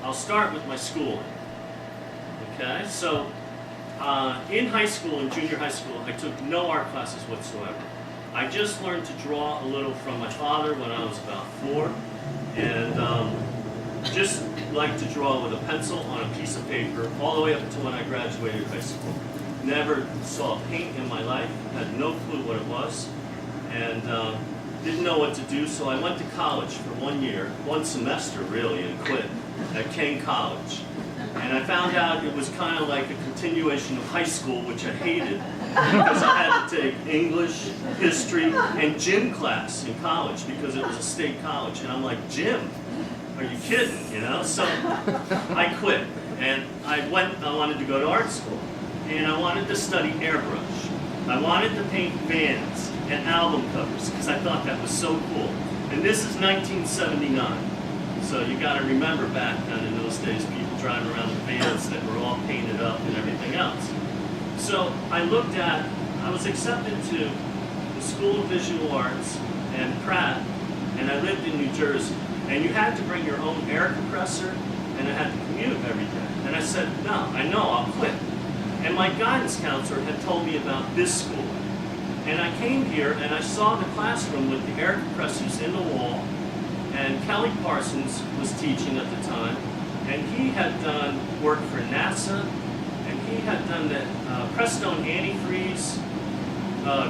I'll start with my schooling. Okay, so in high school, in junior high school, I took no art classes whatsoever. I just learned to draw a little from my father when I was about 4, and just like to draw with a pencil on a piece of paper all the way up until when I graduated high school. Never saw paint in my life, had no clue what it was, and didn't know what to do, so I went to college for 1 year, 1 semester really, and quit at Kane College. And I found out it was kind of like a continuation of high school, which I hated, because I had to take English, history, and gym class in college because it was a state college. And I'm like, gym? Are you kidding? You know? So I quit, and I wanted to go to art school, and I wanted to study airbrush. I wanted to paint vans and album covers because I thought that was so cool. And this is 1979. So you got to remember back then in those days, people driving around in vans that were all painted up and everything else. So I was accepted to the School of Visual Arts and Pratt, and I lived in New Jersey. And you had to bring your own air compressor, and I had to commute every day. And I said, no, I know, I'll quit. And my guidance counselor had told me about this school. And I came here and I saw the classroom with the air compressors in the wall, and Kelly Parsons was teaching at the time, and he had done work for NASA, and he had done the Prestone antifreeze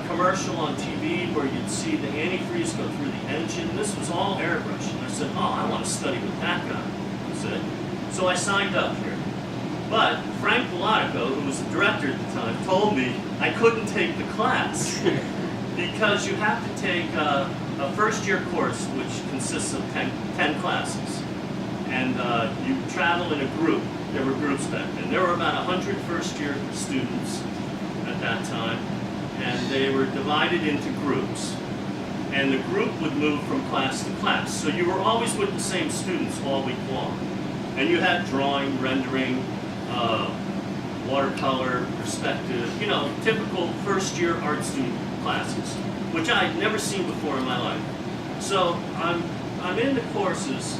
commercial on TV where you'd see the antifreeze go through the engine. This was all airbrush. And I said, oh, I want to study with that guy. That's it. So I signed up here. But Frank Bellotico, who was the director at the time, told me I couldn't take the class because you have to take a first-year course which consists of 10 classes. And you travel in a group. There were groups back then. There were about 100 first-year students at that time, and they were divided into groups. And the group would move from class to class. So you were always with the same students all week long. And you had drawing, rendering, watercolor, perspective, you know, typical first-year art student classes, which I had never seen before in my life. So I'm in the courses,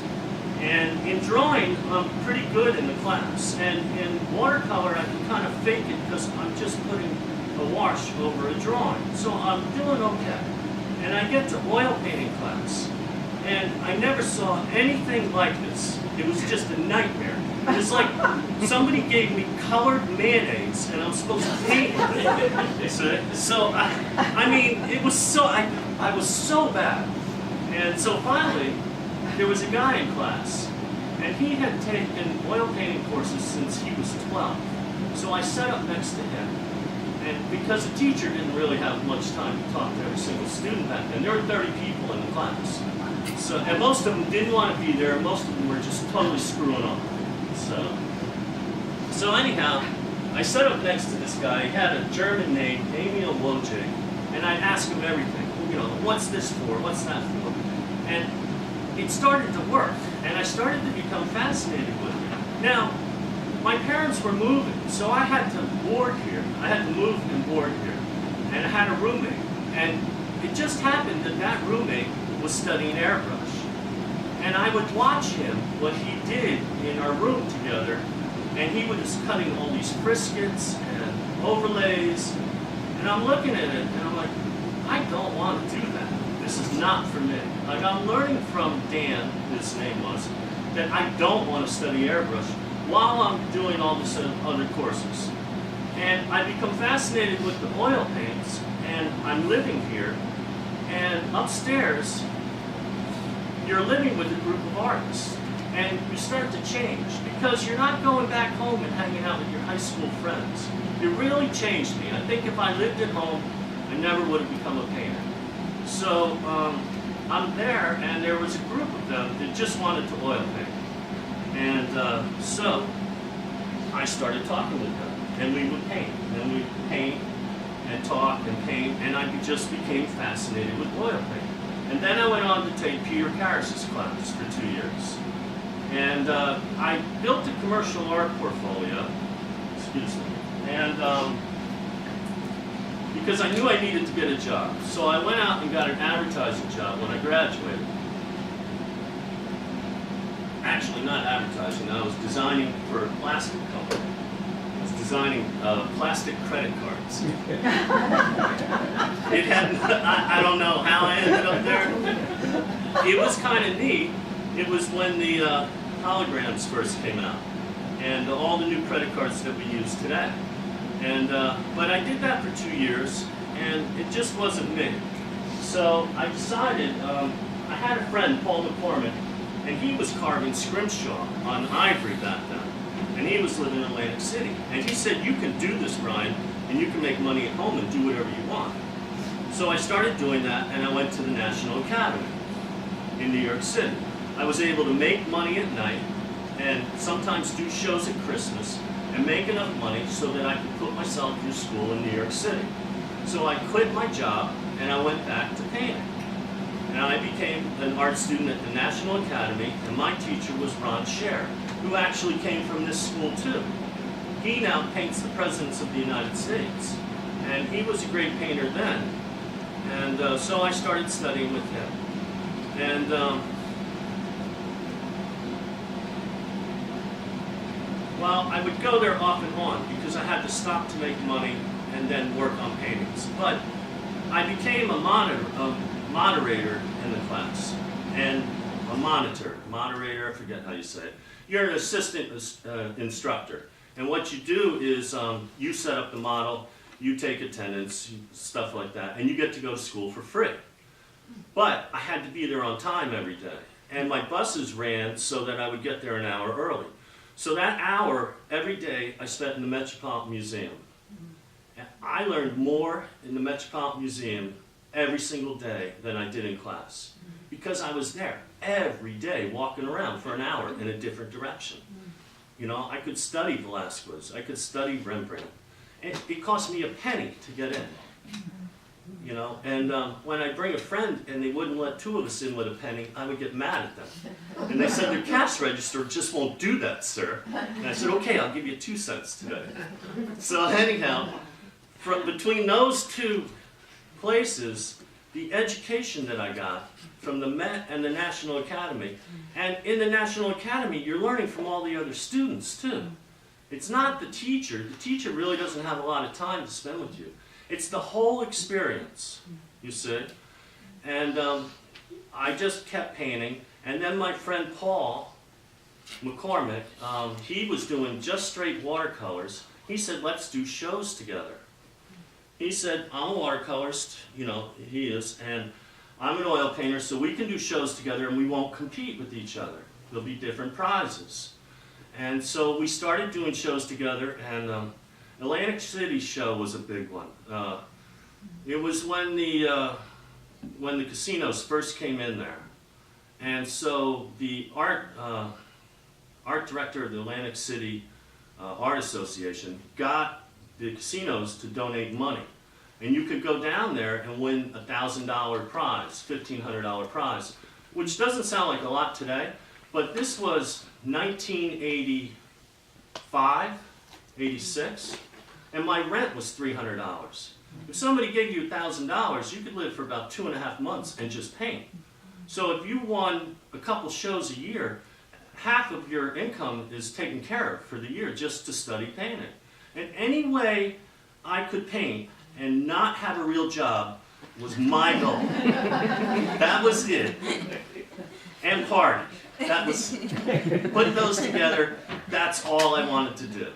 and in drawing, I'm pretty good in the class. And in watercolor, I can kind of fake it because I'm just putting a wash over a drawing. So I'm doing okay. And I get to oil painting class, and I never saw anything like this. It was just a nightmare. It was like somebody gave me colored mayonnaise, and I'm supposed to paint with it. So I mean, it was so I was so bad. And so finally, there was a guy in class, and he had taken oil painting courses since he was 12. So I sat up next to him, and because the teacher didn't really have much time to talk to every single student back then, there were 30 people in the class. So, and most of them didn't want to be there, and most of them were just totally screwing up. So anyhow, I sat up next to this guy. He had a German name, Emil Wojcik, and I'd ask him everything. You know, what's this for? What's that for? And it started to work, and I started to become fascinated with it. Now, my parents were moving, so I had to board here. I had to move and board here, and I had a roommate. And it just happened that that roommate was studying airbrush. And I would watch him, what he did in our room together, and he was cutting all these friskets and overlays, and I'm looking at it, and I'm like, I don't want to do that. This is not for me. Like, I'm learning from Dan, his name was, that I don't want to study airbrush while I'm doing all this other courses. And I become fascinated with the oil paints, and I'm living here, and upstairs, you're living with a group of artists, and you start to change because you're not going back home and hanging out with your high school friends. It really changed me. I think if I lived at home, I never would have become a painter. So I'm there, and there was a group of them that just wanted to oil paint. And so I started talking with them, and we would paint, and we'd paint and talk and paint, and I just became fascinated with oil paint. And then I went on to take Peter Karras' class for 2 years. And I built a commercial art portfolio, excuse me, and because I knew I needed to get a job. So I went out and got an advertising job when I graduated. actually not advertising. I was designing for a plastic company. I was designing plastic credit cards. It had, I don't know how I ended up there. It was kind of neat. It was when the holograms first came out, and all the new credit cards that we use today. And but I did that for 2 years, and it just wasn't me. So I decided, I had a friend, Paul McCormick, and he was carving scrimshaw on ivory back then. And he was living in Atlantic City. And he said, you can do this, Brian, and you can make money at home and do whatever you want. So I started doing that, and I went to the National Academy in New York City. I was able to make money at night, and sometimes do shows at Christmas, and make enough money so that I could put myself through school in New York City. So I quit my job, and I went back to painting. And I became an art student at the National Academy, and my teacher was Ron Scher, who actually came from this school too. He now paints the presidents of the United States, and he was a great painter then. And so I started studying with him. And well, I would go there off and on because I had to stop to make money and then work on paintings. But I became a moderator in the class, and a moderator, I forget how you say it. You're an assistant instructor, and what you do is you set up the model, you take attendance, stuff like that, and you get to go to school for free. But I had to be there on time every day, and my buses ran so that I would get there an hour early. So that hour every day I spent in the Metropolitan Museum. And I learned more in the Metropolitan Museum every single day than I did in class, because I was there every day walking around for an hour in a different direction. You know, I could study Velázquez, I could study Rembrandt. And it cost me a penny to get in. You know, and when I bring a friend and they wouldn't let two of us in with a penny, I would get mad at them. And they said, the cash register just won't do that, sir. And I said, okay, I'll give you 2 cents today. So anyhow, between those two places, the education that I got from the Met and the National Academy, and in the National Academy, you're learning from all the other students too. It's not the teacher. The teacher really doesn't have a lot of time to spend with you. It's the whole experience, you see. And I just kept painting. And then my friend Paul McCormick, he was doing just straight watercolors. He said, let's do shows together. He said, I'm a watercolorist, you know, he is, and I'm an oil painter, so we can do shows together and we won't compete with each other. There'll be different prizes. And so we started doing shows together, and Atlantic City show was a big one. It was when the casinos first came in there. And so the art director of the Atlantic City Art Association got the casinos to donate money. And you could go down there and win a $1,000 prize, $1,500 prize, which doesn't sound like a lot today, but this was 1985, 86, and my rent was $300. If somebody gave you $1,000, you could live for about 2.5 months and just paint. So if you won a couple shows a year, half of your income is taken care of for the year just to study painting. And any way I could paint and not have a real job was my goal. That was it. And party. That was, put those together, that's all I wanted to do.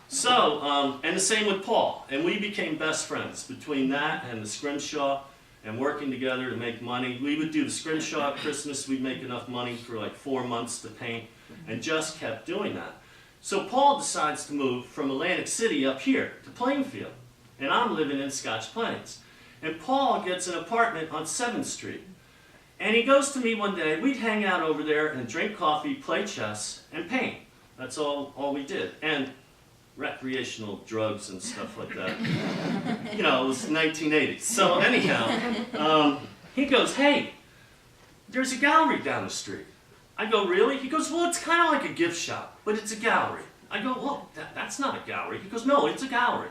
So, and the same with Paul. And we became best friends between that and the scrimshaw and working together to make money. We would do the scrimshaw at Christmas. We'd make enough money for like 4 months to paint, and just kept doing that. So Paul decides to move from Atlantic City up here to Plainfield. And I'm living in Scotch Plains. And Paul gets an apartment on 7th Street. And he goes to me one day. We'd hang out over there and drink coffee, play chess, and paint. That's all we did. And recreational drugs and stuff like that. You know, it was 1980s. So anyhow, he goes, hey, there's a gallery down the street. I go, really? He goes, well, it's kind of like a gift shop, but it's a gallery. I go, well, that's not a gallery. He goes, no, it's a gallery.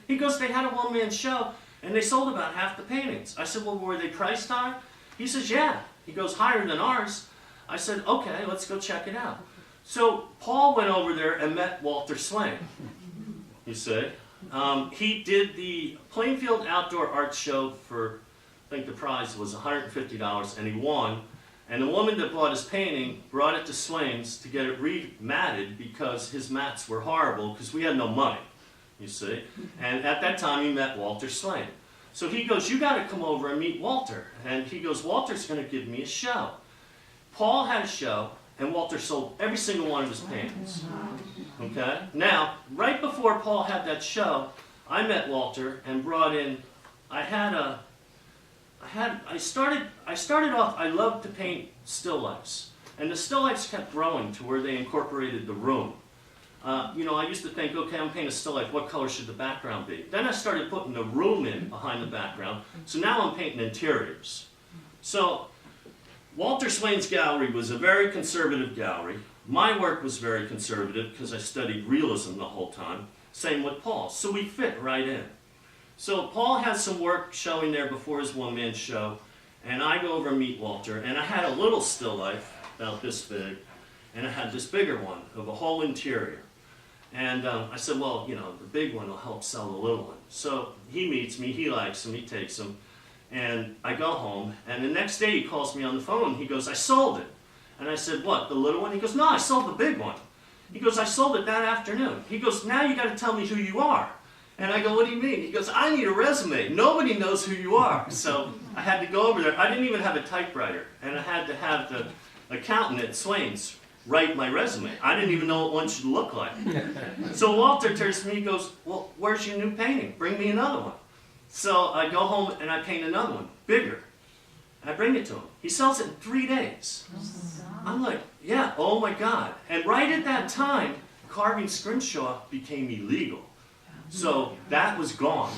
He goes, they had a one-man show, and they sold about half the paintings. I said, well, were they priced high? He says, yeah. He goes, higher than ours. I said, okay, let's go check it out. So Paul went over there and met Walter Swain, you see. He did the Plainfield Outdoor Art Show for, I think the prize was $150, and he won. And the woman that bought his painting brought it to Swain's to get it rematted because his mats were horrible because we had no money, you see. And at that time he met Walter Swain. So he goes, you got to come over and meet Walter. And he goes, Walter's going to give me a show. Paul had a show, and Walter sold every single one of his paintings. Okay? Now, right before Paul had that show, I met Walter and brought in, I started off, I loved to paint still lifes. And the still lifes kept growing to where they incorporated the room. You know, I used to think, okay, I'm painting a still life, what color should the background be? Then I started putting the room in behind the background, so now I'm painting interiors. So, Walter Swain's gallery was a very conservative gallery. My work was very conservative because I studied realism the whole time. Same with Paul, so we fit right in. So Paul has some work showing there before his one-man show, and I go over and meet Walter, and I had a little still life, about this big, and I had this bigger one of a whole interior. And I said, well, you know, the big one will help sell the little one. So he meets me, he likes him, he takes him, and I go home, and the next day he calls me on the phone, he goes, I sold it. And I said, what, the little one? He goes, no, I sold the big one. He goes, I sold it that afternoon. He goes, now you got to tell me who you are. And I go, what do you mean? He goes, I need a resume. Nobody knows who you are. So I had to go over there. I didn't even have a typewriter, and I had to have the accountant at Swain's write my resume. I didn't even know what one should look like. So Walter turns to me, he goes, well, where's your new painting? Bring me another one. So I go home and I paint another one, bigger. And I bring it to him. He sells it in 3 days. I'm like, yeah, oh my God. And right at that time, carving scrimshaw became illegal. So that was gone.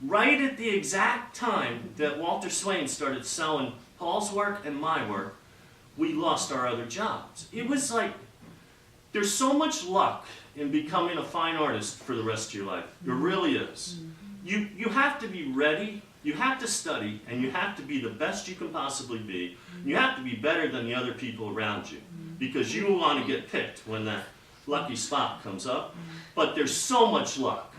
Right at the exact time that Walter Swain started selling Paul's work and my work, we lost our other jobs. It was like, there's so much luck in becoming a fine artist for the rest of your life. There really is. You have to be ready, you have to study, and you have to be the best you can possibly be. You have to be better than the other people around you, because you will want to get picked when that lucky spot comes up. But there's so much luck.